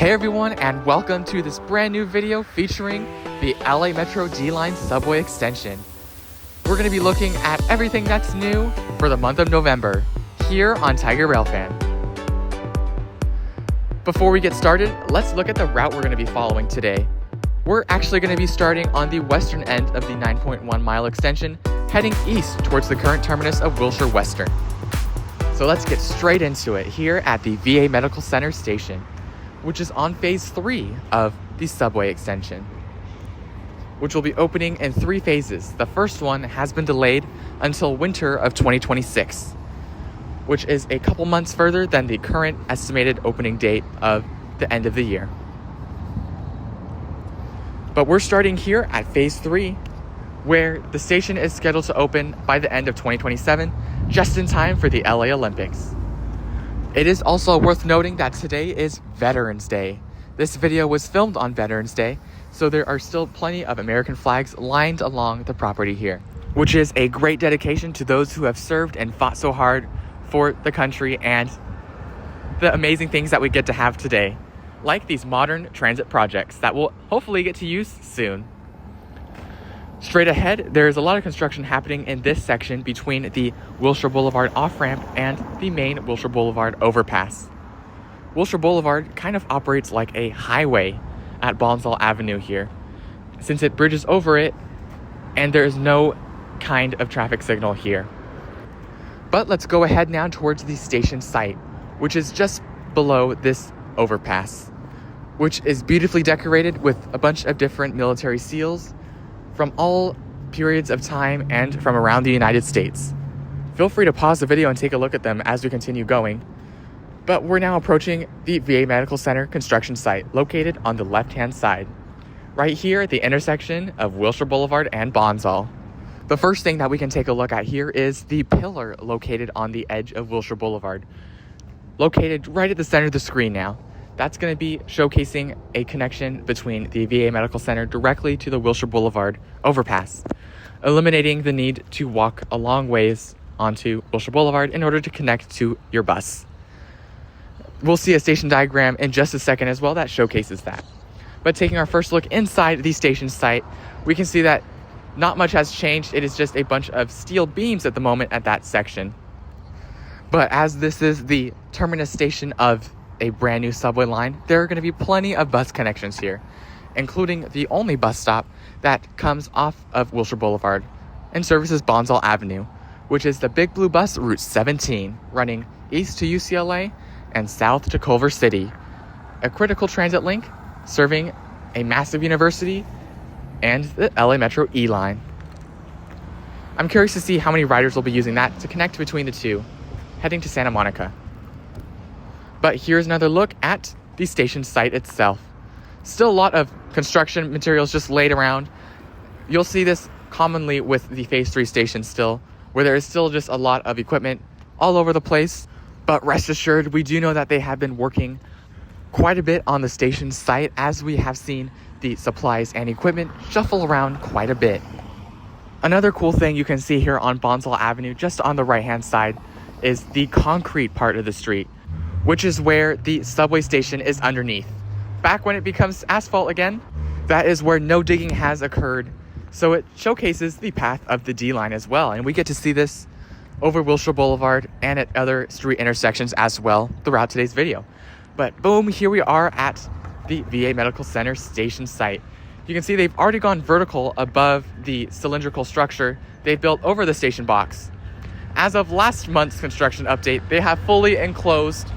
Hey everyone, and welcome to this brand new video featuring the LA Metro D-Line subway extension. We're going to be looking at everything that's new for the month of November here on Tiger Railfan. Before we get started, let's look at the route we're going to be following today. We're actually going to be starting on the western end of the 9.1 mile extension, heading east towards the current terminus of Wilshire Western. So let's get straight into it here at the VA Medical Center station, which is on phase 3 of the subway extension, which will be opening in 3 phases. The first one has been delayed until winter of 2026, which is a couple months further than the current estimated opening date of the end of the year. But we're starting here at phase 3, where the station is scheduled to open by the end of 2027, just in time for the LA Olympics. It is also worth noting that today is Veterans Day. This video was filmed on Veterans Day, so there are still plenty of American flags lined along the property here, which is a great dedication to those who have served and fought so hard for the country and the amazing things that we get to have today, like these modern transit projects that we'll hopefully get to use soon. Straight ahead, there's a lot of construction happening in this section between the Wilshire Boulevard off-ramp and the main Wilshire Boulevard overpass. Wilshire Boulevard kind of operates like a highway at Bonsall Avenue here, since it bridges over it and there is no kind of traffic signal here. But let's go ahead now towards the station site, which is just below this overpass, which is beautifully decorated with a bunch of different military seals from all periods of time and from around the United States. Feel free to pause the video and take a look at them as we continue going. But we're now approaching the VA Medical Center construction site located on the left-hand side, right here at the intersection of Wilshire Boulevard and Bonsall. The first thing that we can take a look at here is the pillar located on the edge of Wilshire Boulevard, located right at the center of the screen now. That's going to be showcasing a connection between the VA Medical Center directly to the Wilshire Boulevard overpass, eliminating the need to walk a long ways onto Wilshire Boulevard in order to connect to your bus. We'll see a station diagram in just a second as well that showcases that. But taking our first look inside the station site, we can see that not much has changed. It is just a bunch of steel beams at the moment at that section. But as this is the terminus station of a brand new subway line, there are going to be plenty of bus connections here, including the only bus stop that comes off of Wilshire Boulevard and services Bonsall Avenue, which is the Big Blue Bus Route 17, running east to UCLA and south to Culver City, a critical transit link serving a massive university and the LA Metro E-Line. I'm curious to see how many riders will be using that to connect between the two, heading to Santa Monica. But here's another look at the station site itself. Still a lot of construction materials just laid around. You'll see this commonly with the phase 3 station still, where there is still just a lot of equipment all over the place. But rest assured, we do know that they have been working quite a bit on the station site, as we have seen the supplies and equipment shuffle around quite a bit. Another cool thing you can see here on Bonsall Avenue, just on the right-hand side, is the concrete part of the street, which is where the subway station is underneath. Back when it becomes asphalt again, that is where no digging has occurred. So it showcases the path of the D-Line as well. And we get to see this over Wilshire Boulevard and at other street intersections as well throughout today's video. But boom, here we are at the VA Medical Center station site. You can see they've already gone vertical above the cylindrical structure they built over the station box. As of last month's construction update, they have fully enclosed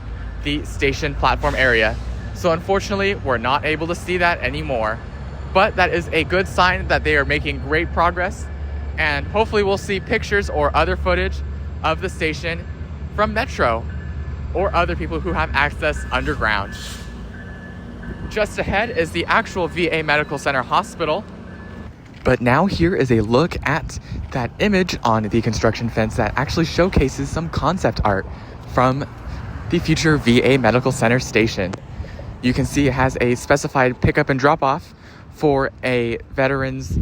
the station platform area. So unfortunately, we're not able to see that anymore. But that is a good sign that they are making great progress. And hopefully we'll see pictures or other footage of the station from Metro or other people who have access underground. Just ahead is the actual VA Medical Center hospital. But now here is a look at that image on the construction fence that actually showcases some concept art from the future VA Medical Center station. You can see it has a specified pickup and drop off for a veterans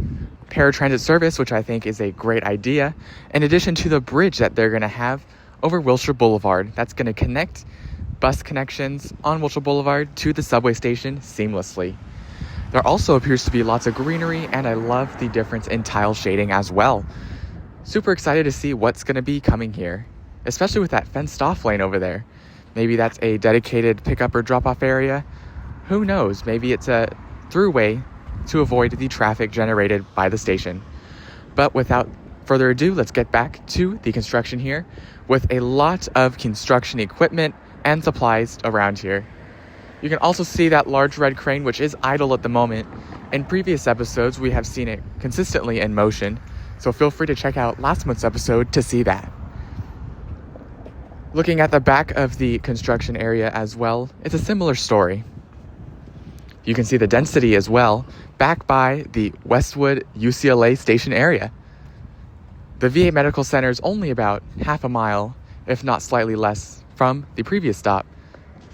paratransit service, which I think is a great idea, in addition to the bridge that they're going to have over Wilshire Boulevard. That's going to connect bus connections on Wilshire Boulevard to the subway station seamlessly. There also appears to be lots of greenery, and I love the difference in tile shading as well. Super excited to see what's going to be coming here, especially with that fenced off lane over there. Maybe that's a dedicated pickup or drop off area. Who knows? Maybe it's a throughway to avoid the traffic generated by the station. But without further ado, let's get back to the construction here with a lot of construction equipment and supplies around here. You can also see that large red crane, which is idle at the moment. In previous episodes, we have seen it consistently in motion, so feel free to check out last month's episode to see that. Looking at the back of the construction area as well, it's a similar story. You can see the density as well, back by the Westwood UCLA station area. The VA Medical Center is only about half a mile, if not slightly less, from the previous stop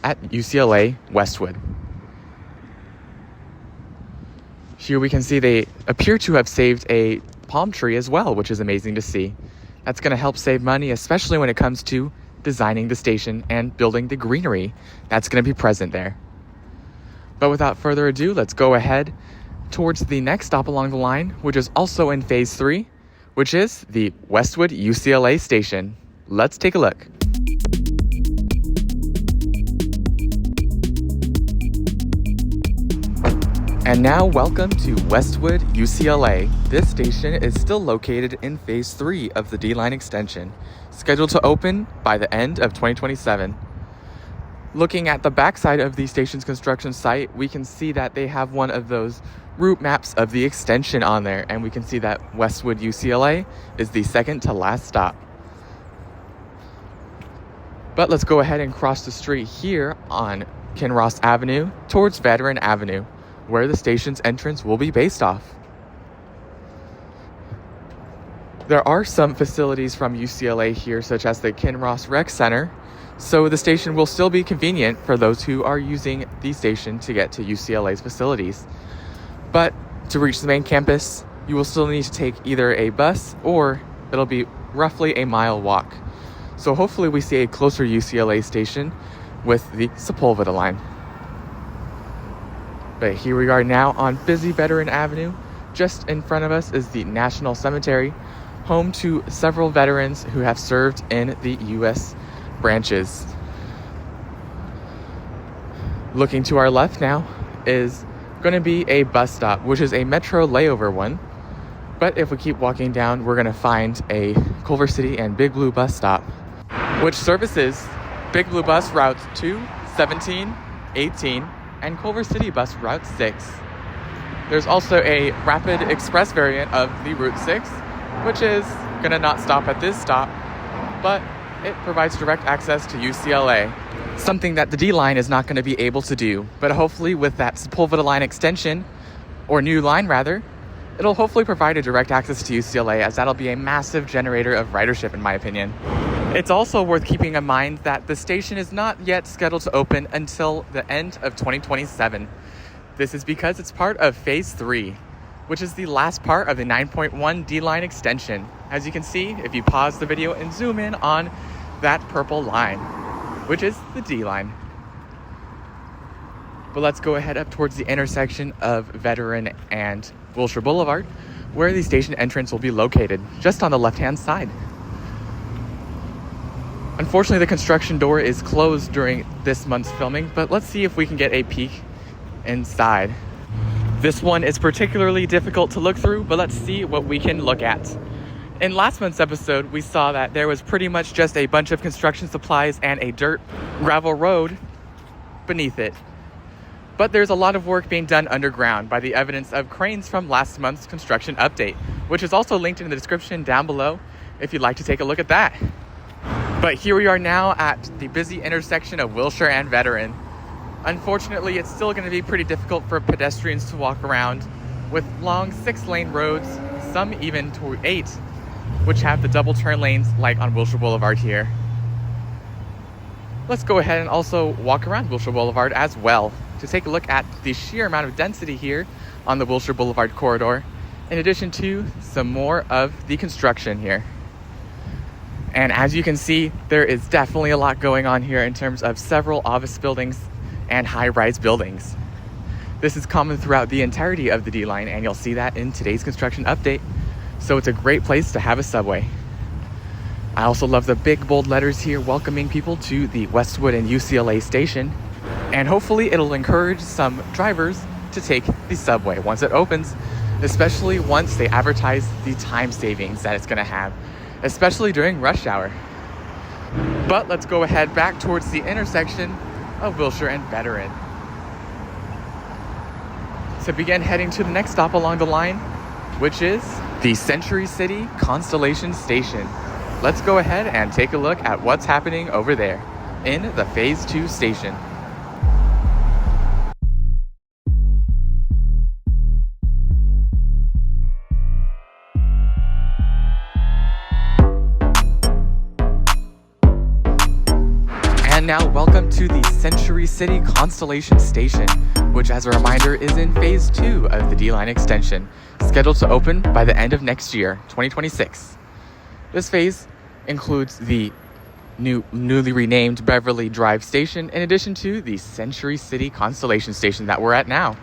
at UCLA Westwood. Here we can see they appear to have saved a palm tree as well, which is amazing to see. That's going to help save money, especially when it comes to designing the station and building the greenery that's going to be present there. But without further ado, let's go ahead towards the next stop along the line, which is also in Phase 3, which is the Westwood UCLA station. Let's take a look. And now, welcome to Westwood UCLA. This station is still located in Phase 3 of the D-Line extension, scheduled to open by the end of 2027. Looking at the backside of the station's construction site, we can see that they have one of those route maps of the extension on there, and we can see that Westwood UCLA is the second to last stop. But let's go ahead and cross the street here on Kinross Avenue towards Veteran Avenue, where the station's entrance will be based off. There are some facilities from UCLA here, such as the Kinross Rec Center, so the station will still be convenient for those who are using the station to get to UCLA's facilities. But to reach the main campus, you will still need to take either a bus or it'll be roughly a mile walk. So hopefully we see a closer UCLA station with the Sepulveda line. But here we are now on busy Veteran Avenue. Just in front of us is the National Cemetery, home to several veterans who have served in the U.S. branches. Looking to our left now is going to be a bus stop, which is a Metro layover one. But if we keep walking down, we're going to find a Culver City and Big Blue bus stop, which services Big Blue bus routes 2, 17, 18, and Culver City bus route 6. There's also a rapid express variant of the Route 6, which is going to not stop at this stop, but it provides direct access to UCLA, something that the D-Line is not going to be able to do. But hopefully with that Sepulveda line extension, or new line rather, it'll hopefully provide a direct access to UCLA, as that'll be a massive generator of ridership in my opinion. It's also worth keeping in mind that the station is not yet scheduled to open until the end of 2027. This is because it's part of Phase 3, which is the last part of the 9.1 D-Line extension. As you can see, if you pause the video and zoom in on that purple line, which is the D-Line. But let's go ahead up towards the intersection of Veteran and Wilshire Boulevard, where the station entrance will be located, just on the left-hand side. Unfortunately, the construction door is closed during this month's filming, but let's see if we can get a peek inside. This one is particularly difficult to look through, but let's see what we can look at. In last month's episode, we saw that there was pretty much just a bunch of construction supplies and a dirt gravel road beneath it. But there's a lot of work being done underground by the evidence of cranes from last month's construction update, which is also linked in the description down below if you'd like to take a look at that. But here we are now at the busy intersection of Wilshire and Veteran. Unfortunately, it's still going to be pretty difficult for pedestrians to walk around with long 6-lane roads, some even to 8, which have the double turn lanes like on Wilshire Boulevard here. Let's go ahead and also walk around Wilshire Boulevard as well to take a look at the sheer amount of density here on the Wilshire Boulevard corridor, in addition to some more of the construction here. And as you can see, there is definitely a lot going on here in terms of several office buildings and high-rise buildings. This is common throughout the entirety of the D line, and you'll see that in today's construction update. So it's a great place to have a subway. I also love the big bold letters here welcoming people to the Westwood and UCLA station. And hopefully it'll encourage some drivers to take the subway once it opens, especially once they advertise the time savings that it's gonna have, especially during rush hour. But let's go ahead back towards the intersection of Wilshire and Veteran to begin heading to the next stop along the line, which is the Century City Constellation Station. Let's go ahead and take a look at what's happening over there in the Phase 2 station. And now welcome to the Century City Constellation Station, which as a reminder is in Phase 2 of the D-Line extension, scheduled to open by the end of next year, 2026. This phase includes the newly renamed Beverly Drive station in addition to the Century City Constellation Station that we're at now.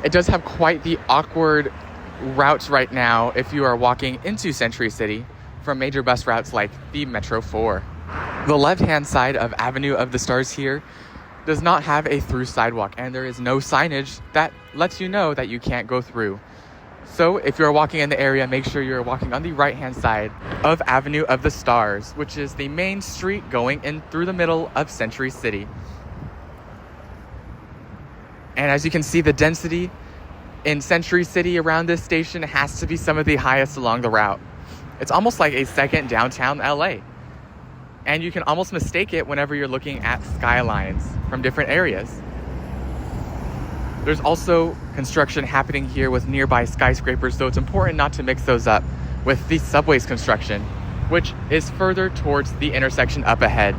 It does have quite the awkward routes right now if you are walking into Century City from major bus routes like the Metro 4. The left-hand side of Avenue of the Stars here does not have a through sidewalk, and there is no signage that lets you know that you can't go through. So if you're walking in the area, make sure you're walking on the right-hand side of Avenue of the Stars, which is the main street going in through the middle of Century City. And as you can see, the density in Century City around this station has to be some of the highest along the route. It's almost like a second downtown LA. And you can almost mistake it whenever you're looking at skylines from different areas. There's also construction happening here with nearby skyscrapers, so it's important not to mix those up with the subway's construction, which is further towards the intersection up ahead,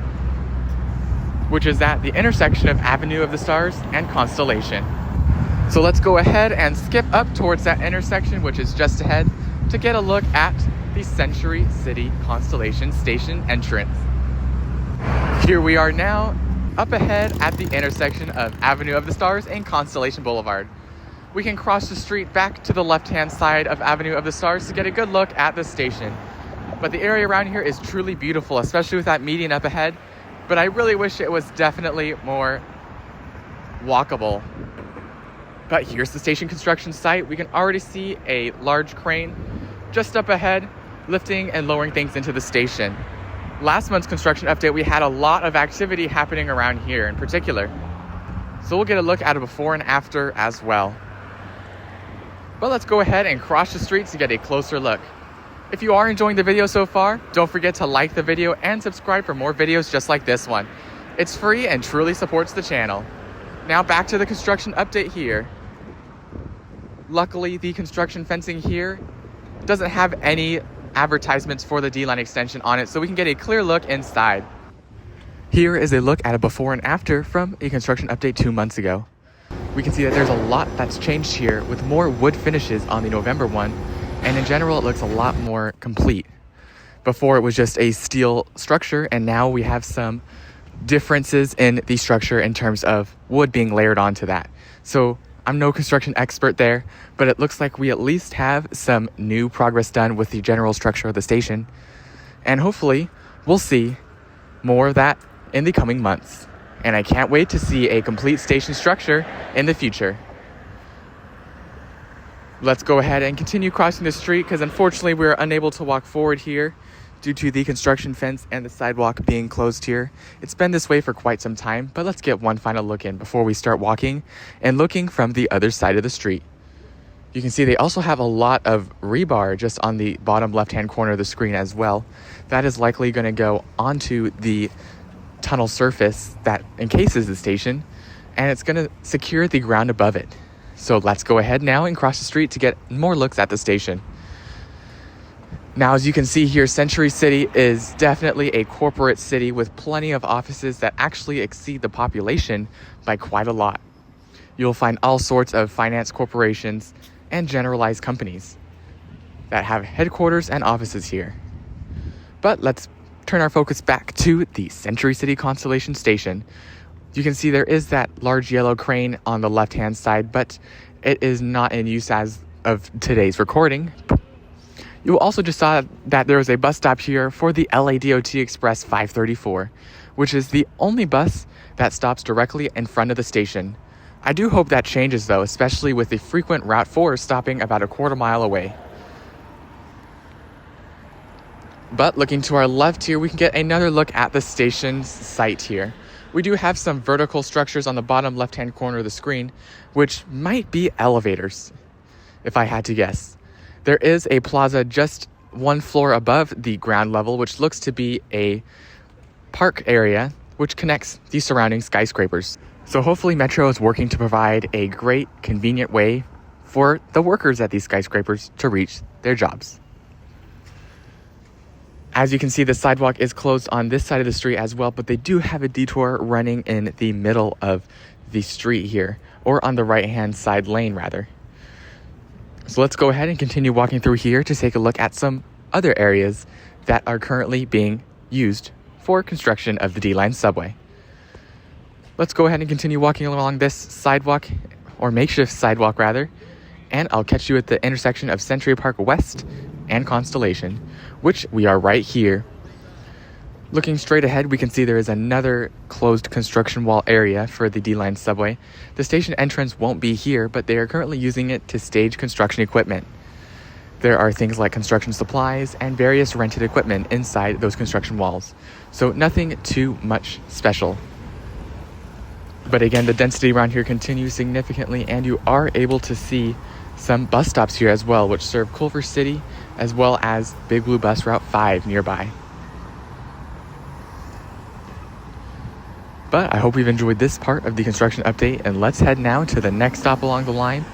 which is at the intersection of Avenue of the Stars and Constellation. So let's go ahead and skip up towards that intersection, which is just ahead, to get a look at the Century City Constellation Station entrance. Here we are now, up ahead at the intersection of Avenue of the Stars and Constellation Boulevard. We can cross the street back to the left-hand side of Avenue of the Stars to get a good look at the station. But the area around here is truly beautiful, especially with that median up ahead. But I really wish it was definitely more walkable. But here's the station construction site. We can already see a large crane just up ahead, lifting and lowering things into the station. Last month's construction update, we had a lot of activity happening around here in particular. So we'll get a look at a before and after as well. But let's go ahead and cross the street to get a closer look. If you are enjoying the video so far, don't forget to like the video and subscribe for more videos just like this one. It's free and truly supports the channel. Now back to the construction update here. Luckily, the construction fencing here doesn't have any advertisements for the D-Line extension on it, so we can get a clear look inside. Here is a look at a before and after from a construction update 2 months ago. We can see that there's a lot that's changed here with more wood finishes on the November one, and in general it looks a lot more complete. Before it was just a steel structure, and now we have some differences in the structure in terms of wood being layered onto that. So I'm no construction expert there, but it looks like we at least have some new progress done with the general structure of the station. And hopefully we'll see more of that in the coming months. And I can't wait to see a complete station structure in the future. Let's go ahead and continue crossing the street because unfortunately we're unable to walk forward here due to the construction fence and the sidewalk being closed here. It's been this way for quite some time, but let's get one final look in before we start walking and looking from the other side of the street. You can see they also have a lot of rebar just on the bottom left-hand corner of the screen as well. That is likely going to go onto the tunnel surface that encases the station, and it's going to secure the ground above it. So let's go ahead now and cross the street to get more looks at the station. Now, as you can see here, Century City is definitely a corporate city with plenty of offices that actually exceed the population by quite a lot. You'll find all sorts of finance corporations and generalized companies that have headquarters and offices here. But let's turn our focus back to the Century City Constellation Station, you can see there is that large yellow crane on the left-hand side, but it is not in use as of today's recording. You also just saw that there was a bus stop here for the LADOT Express 534, which is the only bus that stops directly in front of the station. I do hope that changes though, especially with the frequent Route 4 stopping about a quarter mile away. But looking to our left here, we can get another look at the station's site here. We do have some vertical structures on the bottom left-hand corner of the screen, which might be elevators, if I had to guess. There is a plaza just one floor above the ground level, which looks to be a park area, which connects the surrounding skyscrapers. So hopefully Metro is working to provide a great, convenient way for the workers at these skyscrapers to reach their jobs. As you can see, the sidewalk is closed on this side of the street as well, but they do have a detour running in the middle of the street here, or on the right-hand side lane, rather. So let's go ahead and continue walking through here to take a look at some other areas that are currently being used for construction of the D-Line subway. Let's go ahead and continue walking along this sidewalk, or makeshift sidewalk rather, and I'll catch you at the intersection of Century Park West and Constellation, which we are right here. Looking straight ahead, we can see there is another closed construction wall area for the D-Line subway. The station entrance won't be here, but they are currently using it to stage construction equipment. There are things like construction supplies and various rented equipment inside those construction walls, so nothing too much special. But again, the density around here continues significantly, and you are able to see some bus stops here as well, which serve Culver City as well as Big Blue Bus Route 5 nearby. But I hope you've enjoyed this part of the construction update, and let's head now to the next stop along the line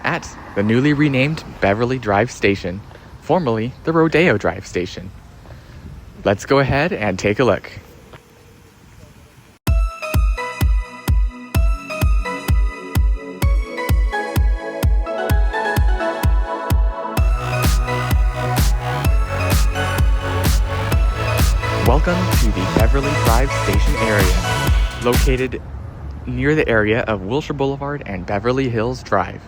at the newly renamed Beverly Drive Station, formerly the Rodeo Drive Station. Let's go ahead and take a look. Welcome to the Beverly Drive Station area, located near the area of Wilshire Boulevard and Beverly Hills Drive.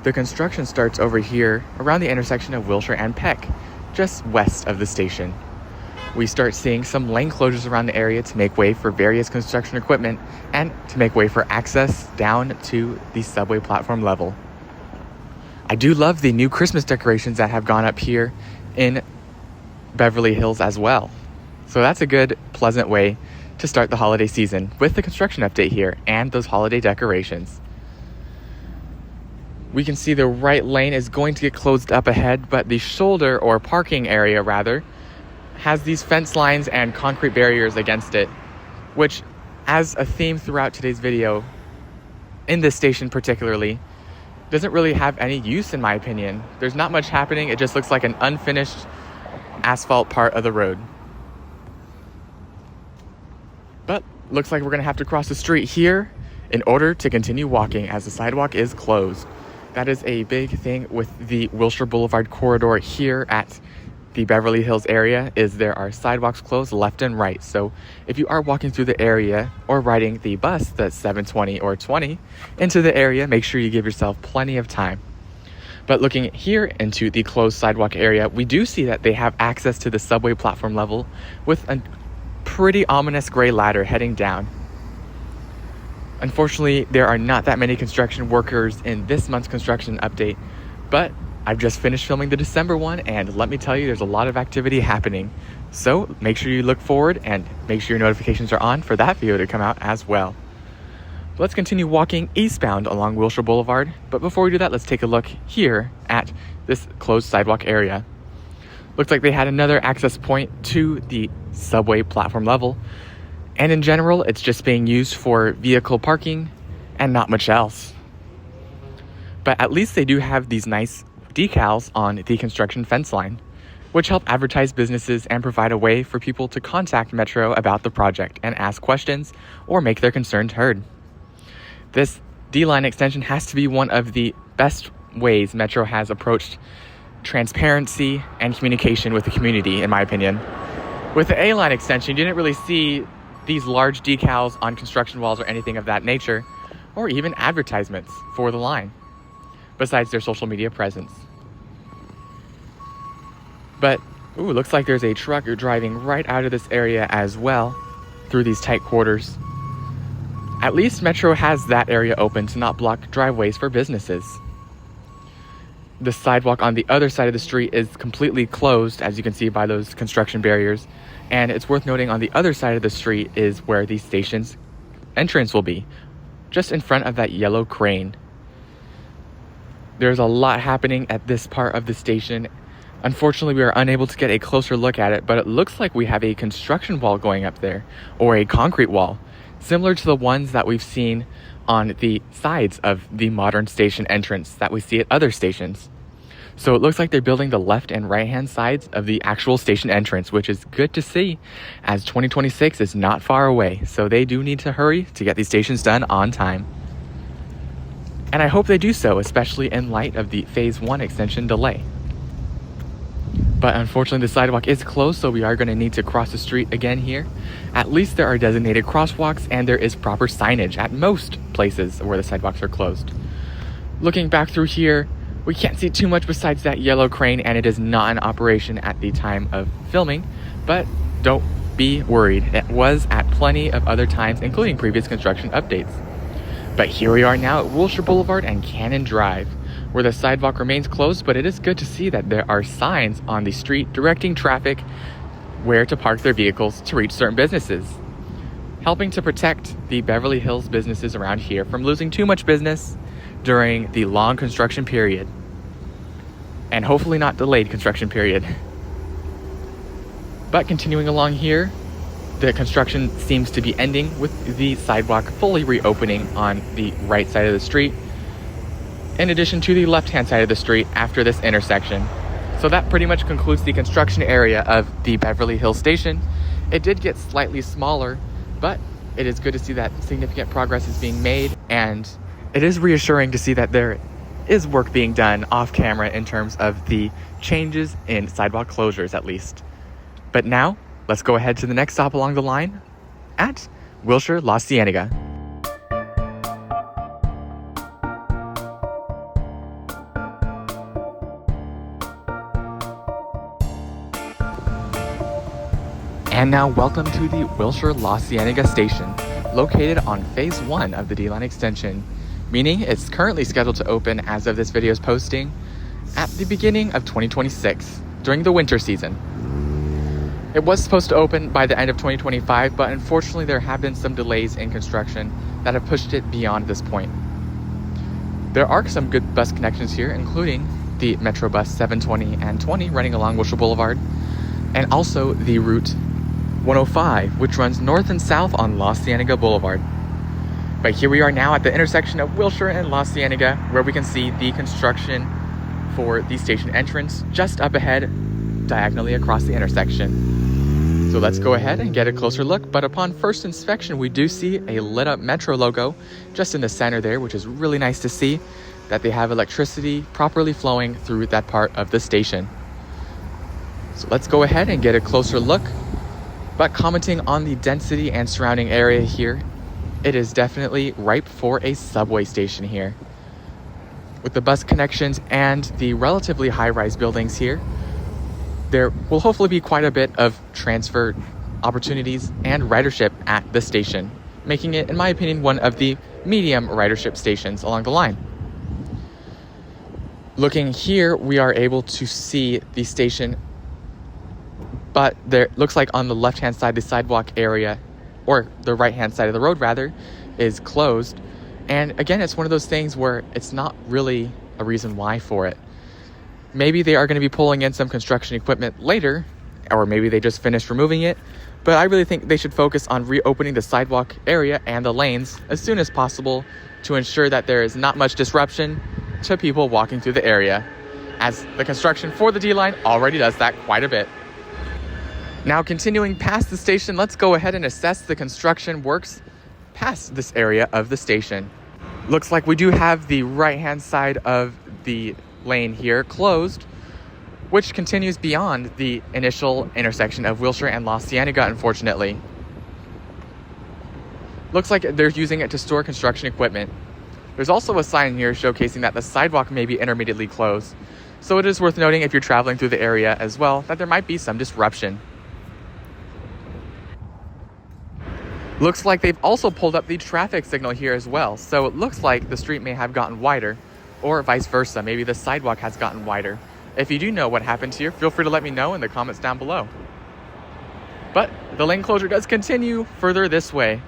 The construction starts over here around the intersection of Wilshire and Peck, just west of the station. We start seeing some lane closures around the area to make way for various construction equipment and to make way for access down to the subway platform level. I do love the new Christmas decorations that have gone up here in Beverly Hills as well. So that's a good, pleasant way to start the holiday season with the construction update here and those holiday decorations. We can see the right lane is going to get closed up ahead, but the shoulder, or parking area rather, has these fence lines and concrete barriers against it, which, as a theme throughout today's video, in this station particularly, doesn't really have any use in my opinion. There's not much happening. It just looks like an unfinished asphalt part of the road. But looks like we're gonna have to cross the street here in order to continue walking as the sidewalk is closed. That is a big thing with the Wilshire Boulevard corridor here at the Beverly Hills area, is there are sidewalks closed left and right. So if you are walking through the area or riding the bus that's 7:20 or 20 into the area, make sure you give yourself plenty of time. But looking here into the closed sidewalk area, we do see that they have access to the subway platform level with a pretty ominous gray ladder heading down. Unfortunately, there are not that many construction workers in this month's construction update, but I've just finished filming the December one, and let me tell you, there's a lot of activity happening. So make sure you look forward and make sure your notifications are on for that video to come out as well. Let's continue walking eastbound along Wilshire Boulevard, but before we do that, let's take a look here at this closed sidewalk area. Looks like they had another access point to the subway platform level, and in general, it's just being used for vehicle parking and not much else. But at least they do have these nice decals on the construction fence line, which help advertise businesses and provide a way for people to contact Metro about the project and ask questions or make their concerns heard. This D-Line extension has to be one of the best ways Metro has approached transparency and communication with the community, in my opinion. With the A-line extension, you didn't really see these large decals on construction walls or anything of that nature, or even advertisements for the line, besides their social media presence. But, looks like there's a truck driving right out of this area as well, through these tight quarters. At least Metro has that area open to not block driveways for businesses. The sidewalk on the other side of the street is completely closed, as you can see by those construction barriers. And it's worth noting on the other side of the street is where the station's entrance will be, just in front of that yellow crane. There's a lot happening at this part of the station. Unfortunately, we are unable to get a closer look at it, but it looks like we have a construction wall going up there, or a concrete wall, similar to the ones that we've seen on the sides of the modern station entrance that we see at other stations. So it looks like they're building the left and right hand sides of the actual station entrance, which is good to see, as 2026 is not far away. So they do need to hurry to get these stations done on time. And I hope they do so, especially in light of the Phase 1 extension delay. But unfortunately, the sidewalk is closed, so we are going to need to cross the street again here. At least there are designated crosswalks, and there is proper signage at most places where the sidewalks are closed. Looking back through here, we can't see too much besides that yellow crane, and it is not in operation at the time of filming. But don't be worried. It was at plenty of other times, including previous construction updates. But here we are now at Wilshire Boulevard and Cannon Drive, where the sidewalk remains closed, but it is good to see that there are signs on the street directing traffic where to park their vehicles to reach certain businesses, helping to protect the Beverly Hills businesses around here from losing too much business during the long construction period, and hopefully not delayed construction period. But continuing along here, the construction seems to be ending with the sidewalk fully reopening on the right side of the street, in addition to the left-hand side of the street after this intersection. So that pretty much concludes the construction area of the Beverly Hills station. It did get slightly smaller, but it is good to see that significant progress is being made, and it is reassuring to see that there is work being done off camera in terms of the changes in sidewalk closures at least. But now, let's go ahead to the next stop along the line at Wilshire La Cienega. And now welcome to the Wilshire La Cienega station, located on Phase 1 of the D-Line extension, meaning it's currently scheduled to open as of this video's posting at the beginning of 2026, during the winter season. It was supposed to open by the end of 2025, but unfortunately there have been some delays in construction that have pushed it beyond this point. There are some good bus connections here, including the Metro Bus 720 and 20 running along Wilshire Boulevard, and also the Route 105, which runs north and south on La Cienega Boulevard. But here we are now at the intersection of Wilshire and La Cienega, where we can see the construction for the station entrance just up ahead, diagonally across the intersection. So let's go ahead and get a closer look. But upon first inspection, we do see a lit up Metro logo just in the center there, which is really nice to see that they have electricity properly flowing through that part of the station. So let's go ahead and get a closer look. But commenting on the density and surrounding area here, it is definitely ripe for a subway station here. With the bus connections and the relatively high-rise buildings here, there will hopefully be quite a bit of transfer opportunities and ridership at the station, making it, in my opinion, one of the medium ridership stations along the line. Looking here, we are able to see the station, but there looks like on the left-hand side, the sidewalk area, or the right-hand side of the road rather, is closed. And again, it's one of those things where it's not really a reason why for it. Maybe they are going to be pulling in some construction equipment later, or maybe they just finished removing it. But I really think they should focus on reopening the sidewalk area and the lanes as soon as possible to ensure that there is not much disruption to people walking through the area, as the construction for the D-Line already does that quite a bit. Now, continuing past the station, let's go ahead and assess the construction works past this area of the station. Looks like we do have the right-hand side of the lane here closed, which continues beyond the initial intersection of Wilshire and La Cienega, unfortunately. Looks like they're using it to store construction equipment. There's also a sign here showcasing that the sidewalk may be intermittently closed, so it is worth noting if you're traveling through the area as well that there might be some disruption. Looks like they've also pulled up the traffic signal here as well, so it looks like the street may have gotten wider, or vice versa, maybe the sidewalk has gotten wider. If you do know what happened here, feel free to let me know in the comments down below. But the lane closure does continue further this way,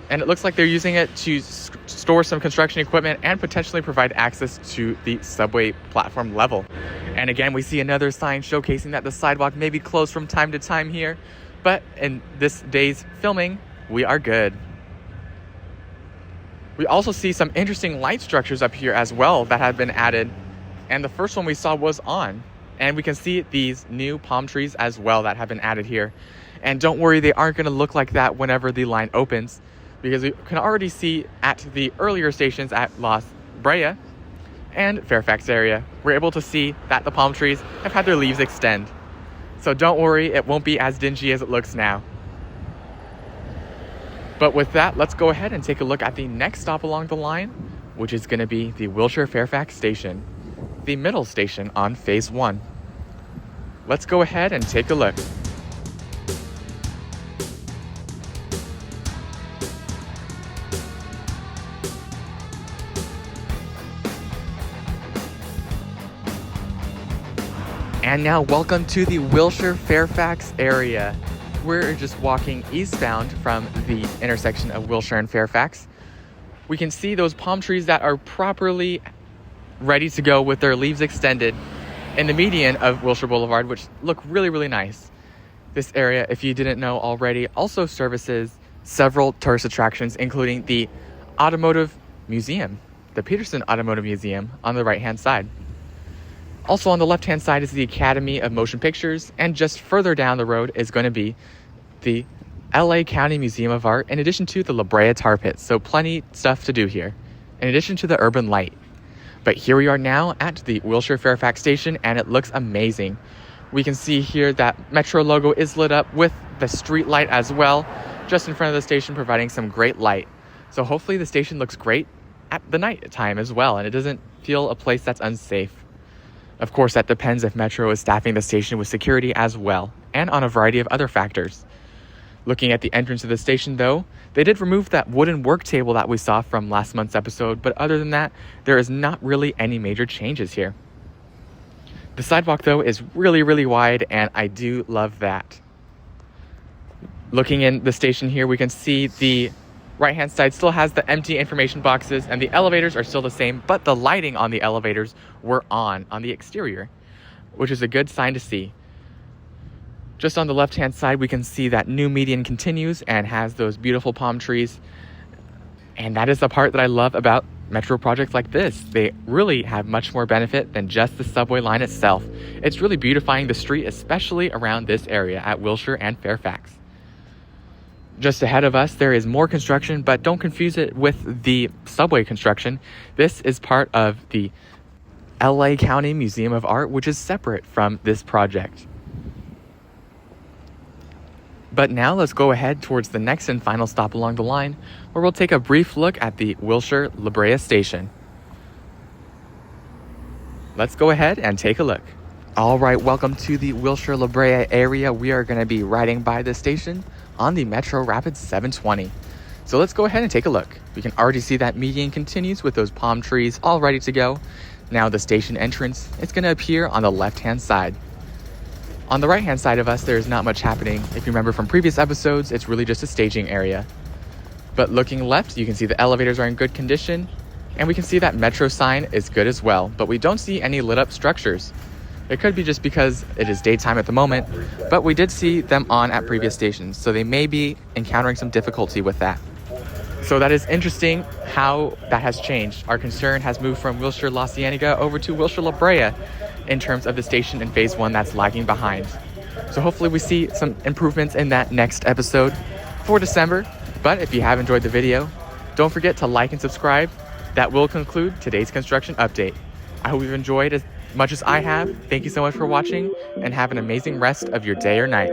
and it looks like they're using it to store some construction equipment and potentially provide access to the subway platform level. And again, we see another sign showcasing that the sidewalk may be closed from time to time here, but in this day's filming, we are good. We also see some interesting light structures up here as well that have been added, and the first one we saw was on, and we can see these new palm trees as well that have been added here. And don't worry, they aren't going to look like that whenever the line opens, because we can already see at the earlier stations at La Brea and Fairfax area, we're able to see that the palm trees have had their leaves extend. So don't worry, it won't be as dingy as it looks now. But with that, let's go ahead and take a look at the next stop along the line, which is going to be the Wilshire Fairfax station, the middle station on phase 1. Let's go ahead and take a look. And now welcome to the Wilshire Fairfax area. We're just walking eastbound from the intersection of Wilshire and Fairfax. We can see those palm trees that are properly ready to go with their leaves extended in the median of Wilshire Boulevard, which look really, really nice. This area, if you didn't know already, also services several tourist attractions, including the Automotive Museum, the Peterson Automotive Museum on the right-hand side. Also on the left-hand side is the Academy of Motion Pictures, and just further down the road is going to be the LA County Museum of Art, in addition to the La Brea Tar Pit. So plenty stuff to do here, in addition to the urban light. But here we are now at the Wilshire Fairfax station, and it looks amazing. We can see here that Metro logo is lit up with the street light as well, just in front of the station, providing some great light. So hopefully the station looks great at the night time as well, and it doesn't feel a place that's unsafe. Of course, that depends if Metro is staffing the station with security as well, and on a variety of other factors. Looking at the entrance of the station though, they did remove that wooden work table that we saw from last month's episode, but other than that, there is not really any major changes here. The sidewalk though is really, really wide, and I do love that. Looking in the station here, we can see the right-hand side still has the empty information boxes, and the elevators are still the same, but the lighting on the elevators were on the exterior, which is a good sign to see. Just on the left-hand side, we can see that new median continues and has those beautiful palm trees. And that is the part that I love about Metro projects like this. They really have much more benefit than just the subway line itself. It's really beautifying the street, especially around this area at Wilshire and Fairfax. Just ahead of us, there is more construction, but don't confuse it with the subway construction. This is part of the LA County Museum of Art, which is separate from this project. But now let's go ahead towards the next and final stop along the line, where we'll take a brief look at the Wilshire La Brea station. Let's go ahead and take a look. All right, welcome to the Wilshire La Brea area. We are going to be riding by the station on the Metro Rapid 720. So let's go ahead and take a look. We can already see that median continues with those palm trees all ready to go. Now the station entrance is going to appear on the left-hand side. On the right-hand side of us, there's not much happening. If you remember from previous episodes, it's really just a staging area. But looking left, you can see the elevators are in good condition, and we can see that Metro sign is good as well, but we don't see any lit up structures. It could be just because it is daytime at the moment, but we did see them on at previous stations, so they may be encountering some difficulty with that. So that is interesting how that has changed. Our concern has moved from Wilshire La Cienega over to Wilshire La Brea in terms of the station in phase 1 that's lagging behind. So hopefully we see some improvements in that next episode for December. But if you have enjoyed the video, don't forget to like and subscribe. That will conclude today's construction update. I hope you've enjoyed much as I have. Thank you so much for watching, and have an amazing rest of your day or night.